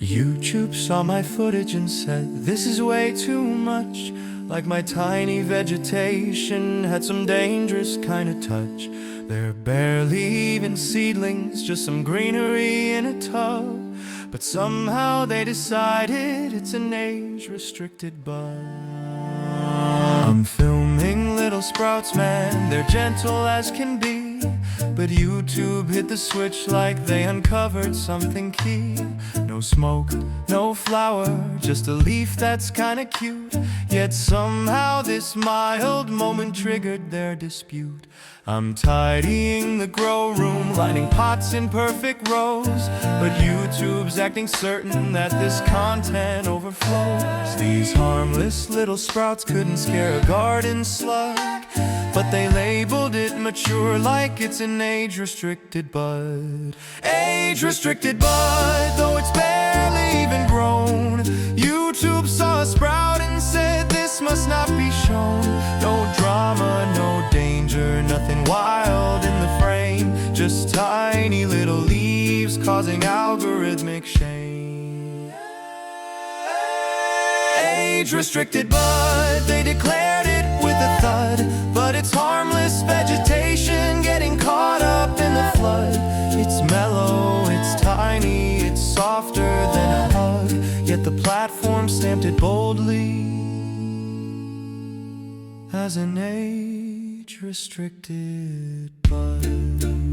YouTube saw my footage and said, "This is way too much." Like my tiny vegetation had some dangerous kind of touch. They're barely even seedlings, just some greenery in a tub. But somehow they decided it's an age-restricted bud. I'm filming little sprouts, man, they're gentle as can be. But YouTube hit the switch like they uncovered something key. No smoke, no flower, just a leaf that's kinda cute. Yet somehow this mild moment triggered their dispute. I'm tidying the grow room, lining pots in perfect rows. But YouTube's acting certain that this content overflows. These harmless little sprouts couldn't scare a garden slug, but they labeled it mature like it's an age-restricted bud. Age-restricted bud, though it's barely even grown. YouTube saw a sprout and said this must not be shown. No drama, no danger, nothing wild in the frame. Just tiny little leaves causing algorithmic shame. Age-restricted bud, they declared it with a thud. But it's harmless vegetation getting caught up in the flood. It's mellow, it's tiny, it's softer than a hug. Yet the platform stamped it boldly as an age-restricted bud.